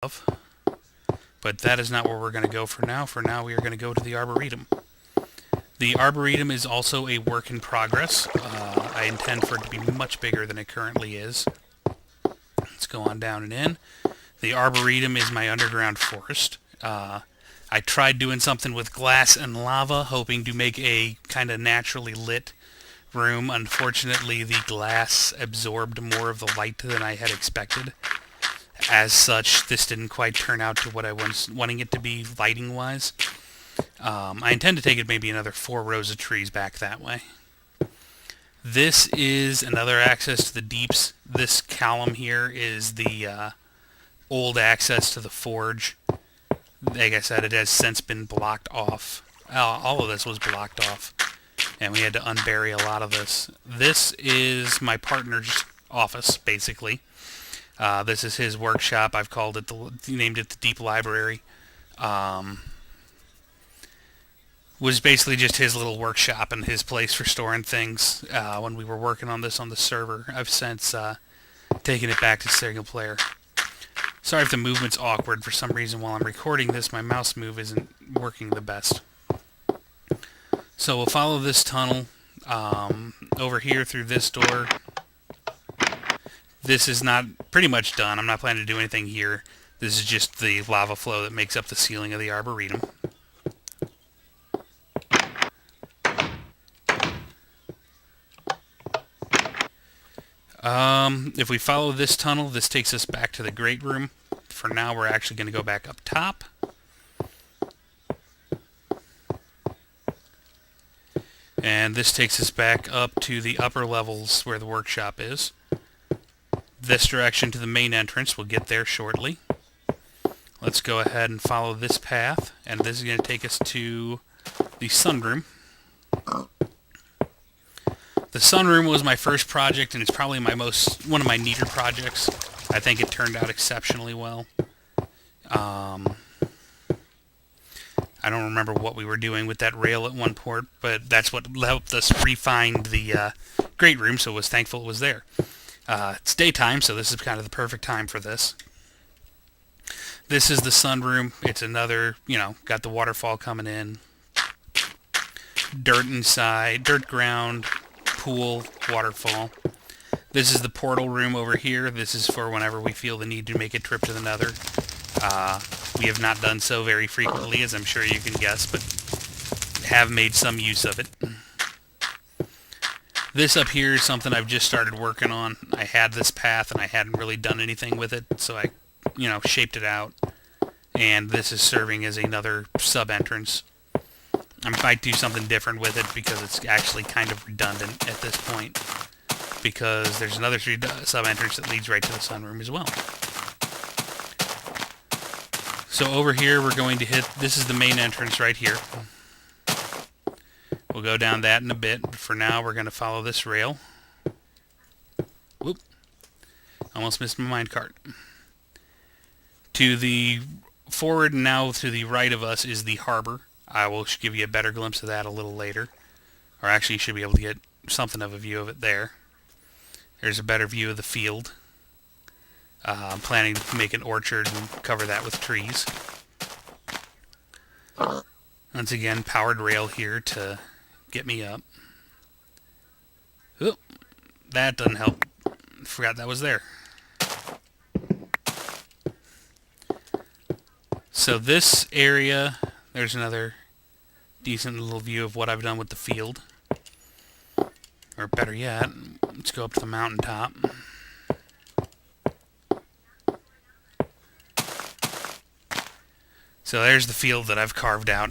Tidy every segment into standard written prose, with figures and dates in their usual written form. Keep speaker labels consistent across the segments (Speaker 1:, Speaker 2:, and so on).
Speaker 1: of. But that is not where we're going to go for now. For now, we are going to go to the Arboretum. The Arboretum is also a work in progress. I intend for it to be much bigger than it currently is. Let's go on down and in. The Arboretum is my underground forest. I tried doing something with glass and lava, hoping to make a kind of naturally lit room. Unfortunately, the glass absorbed more of the light than I had expected. As such, this didn't quite turn out to what I was wanting it to be lighting-wise. I intend to take it maybe another 4 rows of trees back that way. This is another access to the deeps. This column here is the old access to the forge. Like I said, it has since been blocked off. All of this was blocked off, and we had to unbury a lot of this. This is my partner's office, basically. This is his workshop. I've named it the Deep Library. Was basically just his little workshop and his place for storing things when we were working on this on the server. I've since taken it back to single player. Sorry if the movement's awkward. For some reason while I'm recording this, my mouse move isn't working the best. So we'll follow this tunnel over here through this door. This is not pretty much done. I'm not planning to do anything here. This is just the lava flow that makes up the ceiling of the Arboretum. If we follow this tunnel, this takes us back to the Great Room. For now, we're actually going to go back up top. And this takes us back up to the upper levels where the workshop is. This direction to the main entrance. We'll get there shortly. Let's go ahead and follow this path. And this is going to take us to the sunroom. The sunroom was my first project, and it's probably one of my neater projects. I think it turned out exceptionally well. I don't remember what we were doing with that rail at one point, but that's what helped us refine the Great Room, so I was thankful it was there. It's daytime, so this is kind of the perfect time for this. This is the sunroom. It's another, got the waterfall coming in. Dirt inside, dirt ground, pool, waterfall. This is the portal room over here. This is for whenever we feel the need to make a trip to the Nether. We have not done so very frequently, as I'm sure you can guess, but have made some use of it. This up here is something I've just started working on. I had this path and I hadn't really done anything with it, so I, shaped it out. And this is serving as another sub-entrance. I might do something different with it because it's actually kind of redundant at this point. Because there's another sub-entrance that leads right to the sunroom as well. So over here we're going to hit, this is the main entrance right here. We'll go down that in a bit, but for now we're going to follow this rail. Whoop. Almost missed my minecart. To the forward and now to the right of us is the harbor. I will give you a better glimpse of that a little later. Or actually you should be able to get something of a view of it there. There's a better view of the field. I'm planning to make an orchard and cover that with trees. Once again, powered rail here to get me up. Oop, that doesn't help. Forgot that was there. So this area, there's another decent little view of what I've done with the field. Or better yet, let's go up to the mountaintop. So there's the field that I've carved out.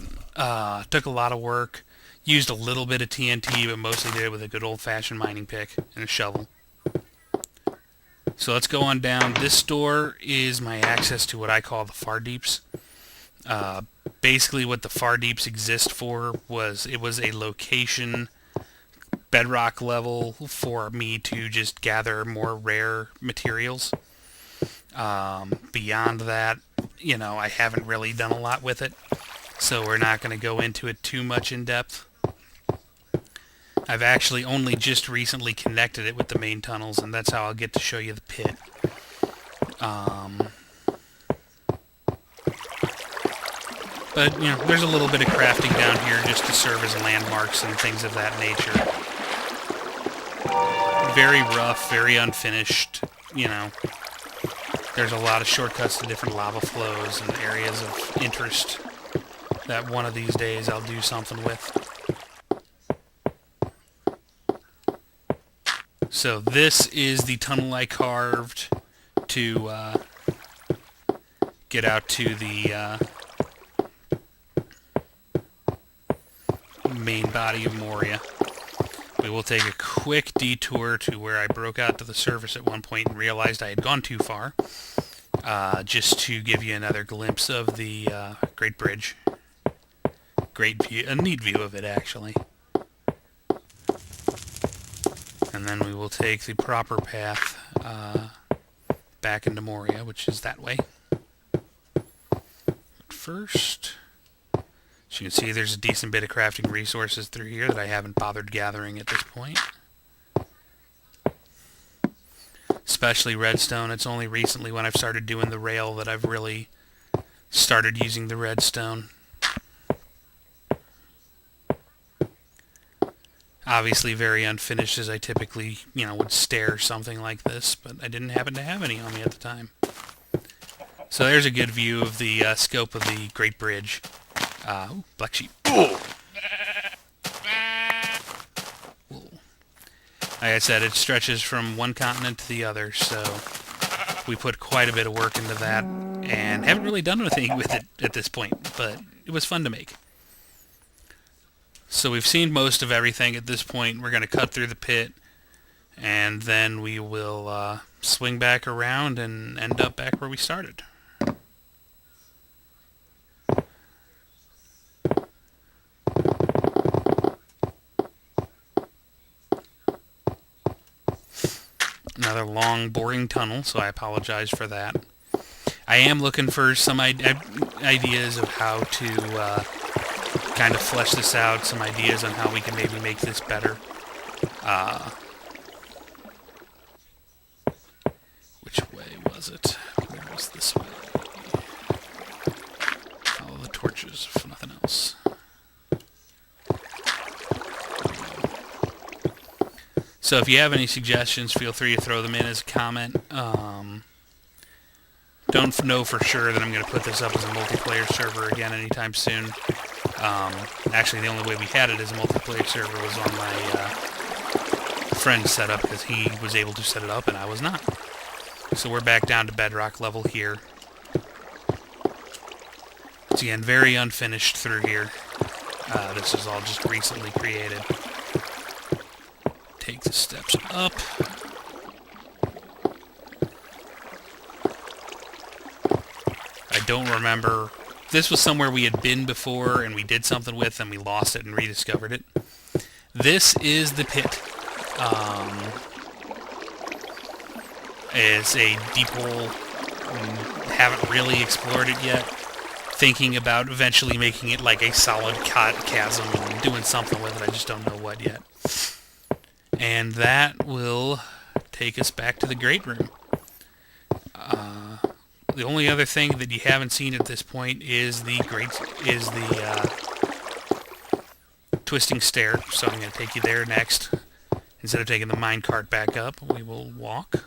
Speaker 1: Took a lot of work. Used a little bit of TNT, but mostly did it with a good old-fashioned mining pick and a shovel. So let's go on down. This door is my access to what I call the Far Deeps. Basically what the Far Deeps exist for was it was a location bedrock level for me to just gather more rare materials. Beyond that, I haven't really done a lot with it, so we're not going to go into it too much in depth. I've actually only just recently connected it with the main tunnels, and that's how I'll get to show you the pit. But, you know, there's a little bit of crafting down here just to serve as landmarks and things of that nature. Very rough, very unfinished, you know. There's a lot of shortcuts to different lava flows and areas of interest that one of these days I'll do something with. So this is the tunnel I carved to get out to the main body of Moria. We will take a quick detour to where I broke out to the surface at one point and realized I had gone too far, just to give you another glimpse of the Great Bridge. Great view, a neat view of it actually. And then we will take the proper path back into Moria, which is that way. But first, as you can see, there's a decent bit of crafting resources through here that I haven't bothered gathering at this point. Especially redstone. It's only recently when I've started doing the rail that I've really started using the redstone. Obviously very unfinished, as I typically, you know, would stare something like this, but I didn't happen to have any on me at the time. So there's a good view of the scope of the Great Bridge. Ooh, black sheep. Like I said, it stretches from one continent to the other, so we put quite a bit of work into that, and haven't really done anything with it at this point, but it was fun to make. So we've seen most of everything at this point. We're going to cut through the pit, and then we will swing back around and end up back where we started. Another long, boring tunnel, so I apologize for that. I am looking for some ideas of how to kind of flesh this out, some ideas on how we can maybe make this better. Which way was it? Where was this way? Follow the torches, if nothing else. So if you have any suggestions, feel free to throw them in as a comment. Don't know for sure that I'm going to put this up as a multiplayer server again anytime soon. Actually, the only way we had it as a multiplayer server was on my friend's setup, because he was able to set it up and I was not. So we're back down to bedrock level here. It's again very unfinished through here. This is all just recently created. Take the steps up. I don't remember. This was somewhere we had been before and we did something with and we lost it and rediscovered it. This is the pit. It's a deep hole. Haven't really explored it yet. Thinking about eventually making it like a solid chasm and doing something with it. I just don't know what yet. And that will take us back to the Great Room. The only other thing that you haven't seen at this point is the twisting stair. So I'm going to take you there next. Instead of taking the minecart back up, we will walk.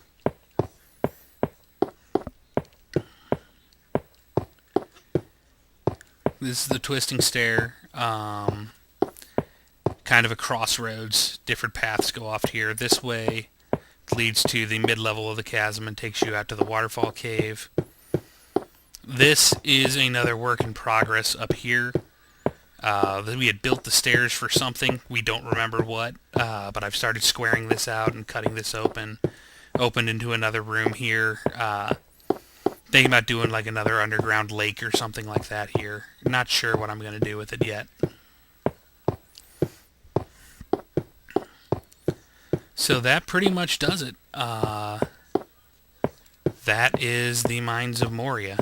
Speaker 1: This is the twisting stair. Kind of a crossroads. Different paths go off here. This way leads to the mid-level of the chasm and takes you out to the waterfall cave. This is another work in progress up here. We had built the stairs for something. We don't remember what, but I've started squaring this out and cutting this open. Opened into another room here. Thinking about doing like another underground lake or something like that here. Not sure what I'm going to do with it yet. So that pretty much does it. That is the Mines of Moria.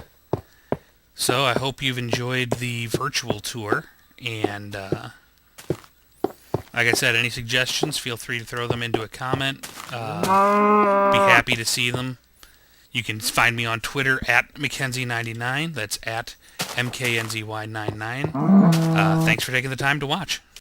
Speaker 1: So I hope you've enjoyed the virtual tour, and like I said, any suggestions, feel free to throw them into a comment. Be happy to see them. You can find me on Twitter at Mackenzie99. That's at MKNZY99. Thanks for taking the time to watch.